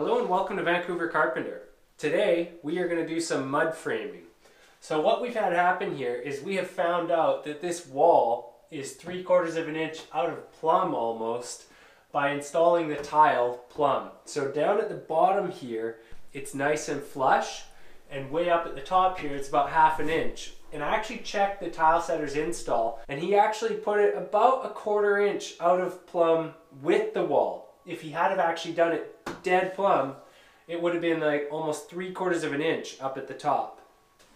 Hello and welcome to Vancouver Carpenter. Today we are going to do some mud framing. So what we've had happen here is we have found out that this wall is 3/4 of an inch out of plumb almost by installing the tile plumb. So down at the bottom here it's nice and flush, and way up at the top here it's about 1/2 inch. And I actually checked the tile setter's install and he actually put it about 1/4 inch out of plumb with the wall. If he had have actually done it dead plumb, it would have been like almost 3/4 of an inch up at the top.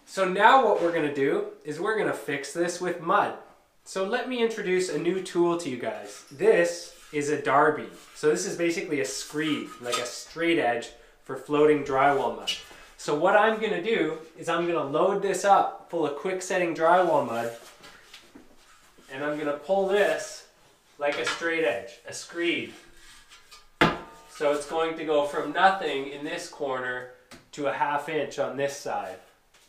So now what we're gonna do is we're gonna fix this with mud. So let me introduce a new tool to you guys. This is a Darby. So this is basically a screed, like a straight edge for floating drywall mud. So what I'm gonna do is I'm gonna load this up full of quick setting drywall mud, and I'm gonna pull this like a straight edge, a screed. So it's going to go from nothing in this corner to 1/2 inch on this side.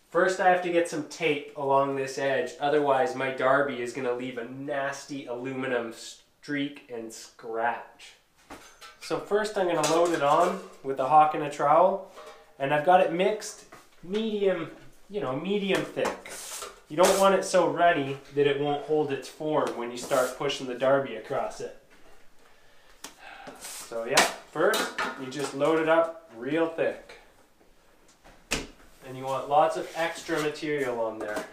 First I have to get some tape along this edge, otherwise my Darby is going to leave a nasty aluminum streak and scratch. So first I'm going to load it on with a hawk and a trowel, and I've got it mixed medium, medium thick. You don't want it so runny that it won't hold its form when you start pushing the Darby across it. So yeah, first you just load it up real thick. And you want lots of extra material on there.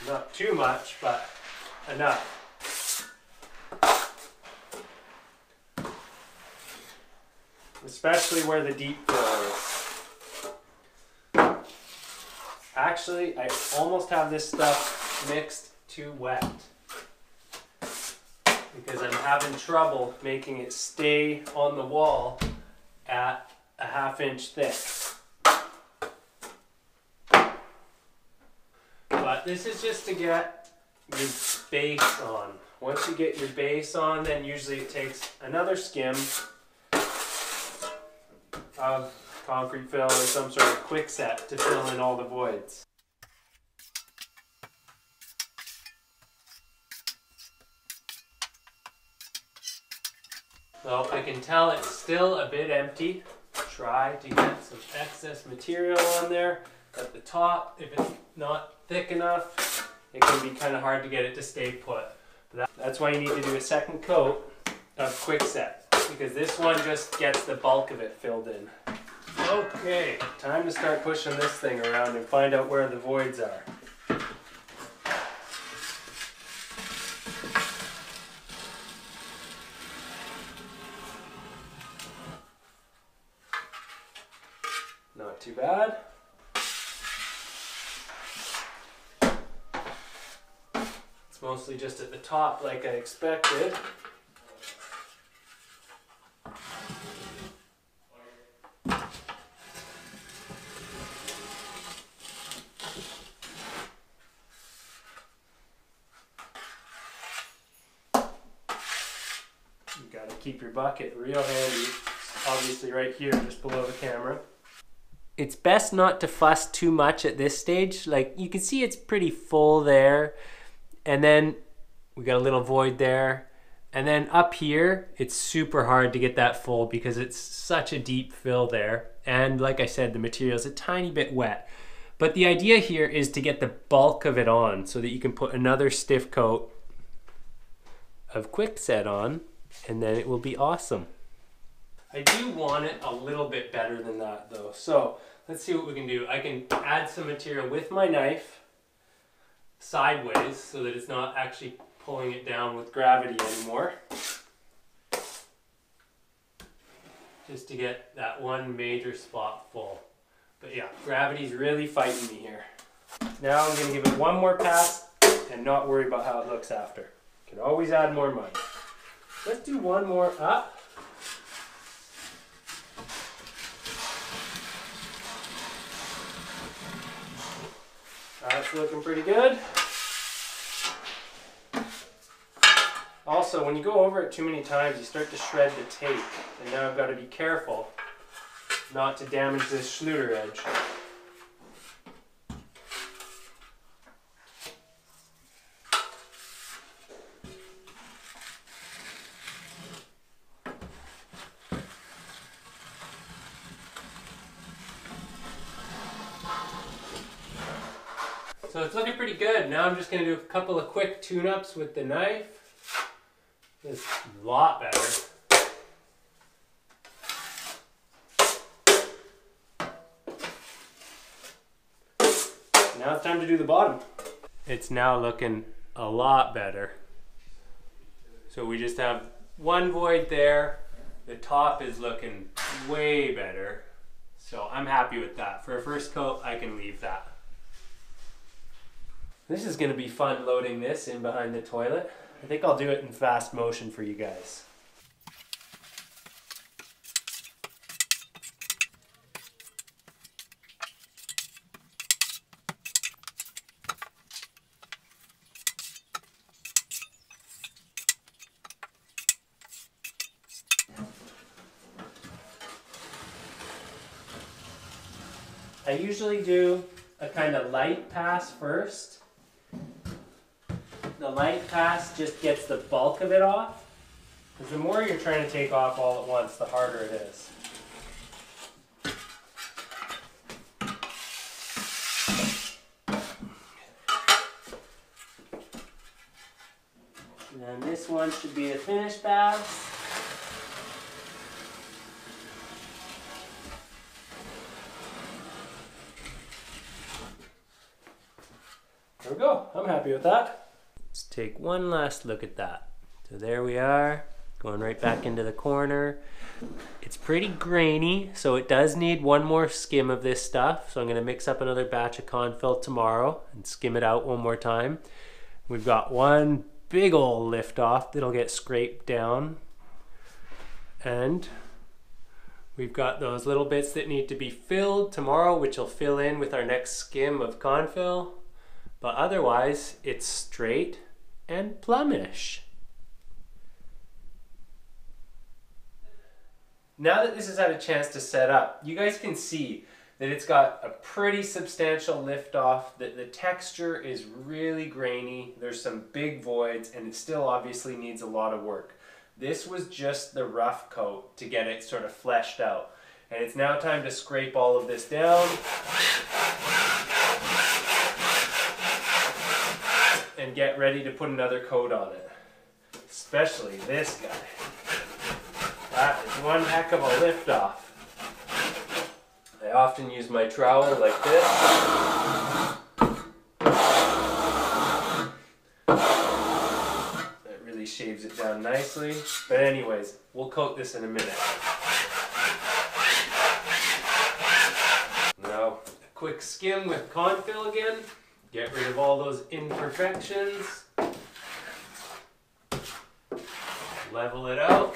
Not too much, but enough. Especially where the deep fill is. Actually, I almost have this stuff mixed too wet, because I'm having trouble making it stay on the wall at 1/2 inch thick. But this is just to get your base on. Once you get your base on, then usually it takes another skim of concrete fill or some sort of quick set to fill in all the voids. Well, I can tell it's still a bit empty. Try to get some excess material on there at the top. If it's not thick enough, it can be kind of hard to get it to stay put. But that's why you need to do a second coat of quick set, because this one just gets the bulk of it filled in. Okay, time to start pushing this thing around and find out where the voids are. Not too bad. It's mostly just at the top like I expected. You gotta keep your bucket real handy, obviously right here just below the camera. It's best not to fuss too much at this stage. Like you can see it's pretty full there, and then we got a little void there, and then up here it's super hard to get that full because it's such a deep fill there, and like I said, the material's a tiny bit wet. But the idea here is to get the bulk of it on so that you can put another stiff coat of quickset on, and then it will be awesome. I do want it a little bit better than that though. So let's see what we can do. I can add some material with my knife sideways so that it's not actually pulling it down with gravity anymore. Just to get that one major spot full. But yeah, gravity's really fighting me here. Now I'm gonna give it one more pass and not worry about how it looks after. Can always add more mud. Let's do one more up. That's looking pretty good. Also, when you go over it too many times, you start to shred the tape. And now I've got to be careful not to damage this Schluter edge. So it's looking pretty good. Now I'm just going to do a couple of quick tune-ups with the knife. It's a lot better. Now it's time to do the bottom. It's now looking a lot better. So we just have one void there. The top is looking way better. So I'm happy with that. For a first coat, I can leave that. This is going to be fun loading this in behind the toilet. I think I'll do it in fast motion for you guys. I usually do a kind of light pass first. The light pass just gets the bulk of it off. Because the more you're trying to take off all at once, the harder it is. And then this one should be a finished pass. There we go. I'm happy with that. Let's take one last look at that. So there we are, going right back into the corner. It's pretty grainy, so it does need one more skim of this stuff. So I'm going to mix up another batch of Confill tomorrow and skim it out one more time. We've got one big old lift off that'll get scraped down. And we've got those little bits that need to be filled tomorrow, which will fill in with our next skim of Confill. But otherwise, it's straight and plumbish. Now that this has had a chance to set up, you guys can see that it's got a pretty substantial lift off, that the texture is really grainy, there's some big voids, and it still obviously needs a lot of work. This was just the rough coat to get it sort of fleshed out. And it's now time to scrape all of this down and get ready to put another coat on it. Especially this guy. That is one heck of a lift off. I often use my trowel like this. That really shaves it down nicely. But anyways, we'll coat this in a minute. Now, a quick skim with Confill again. Get rid of all those imperfections. Level it out.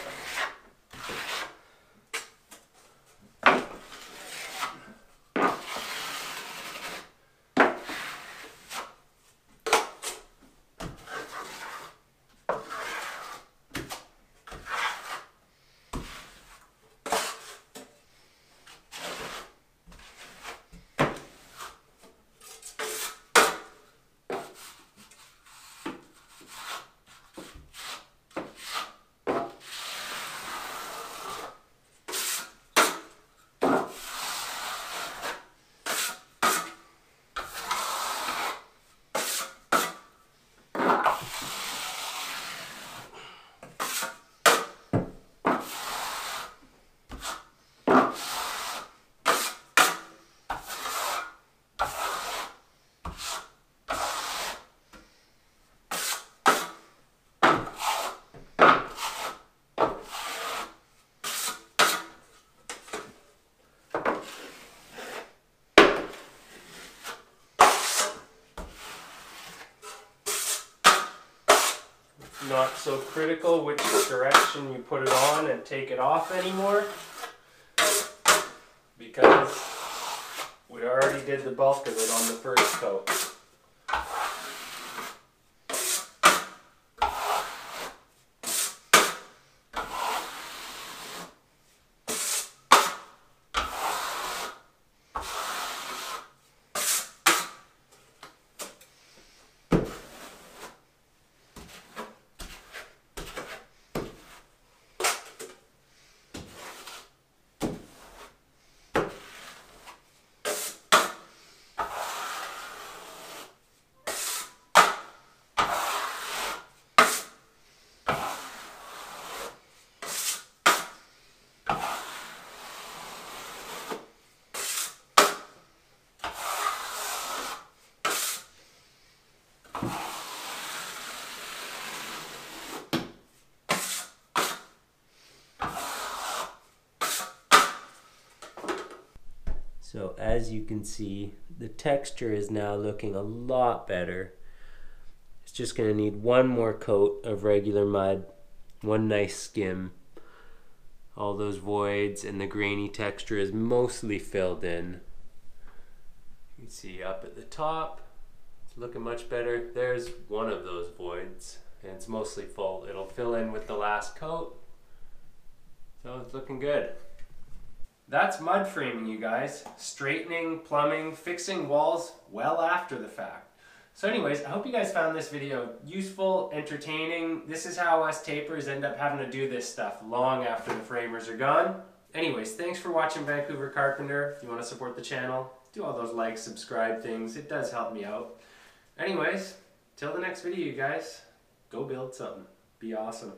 Not so critical which direction you put it on and take it off anymore, because we already did the bulk of it on the first coat. So as you can see, the texture is now looking a lot better. It's just going to need one more coat of regular mud, one nice skim. All those voids and the grainy texture is mostly filled in. You can see up at the top, it's looking much better. There's one of those voids and it's mostly full. It'll fill in with the last coat. So it's looking good. That's mud framing, you guys. Straightening, plumbing, fixing walls well after the fact. So anyways, I hope you guys found this video useful, entertaining. This is how us tapers end up having to do this stuff long after the framers are gone. Anyways, thanks for watching Vancouver Carpenter. If you want to support the channel, do all those like, subscribe things. It does help me out. Anyways, till the next video, you guys, go build something. Be awesome.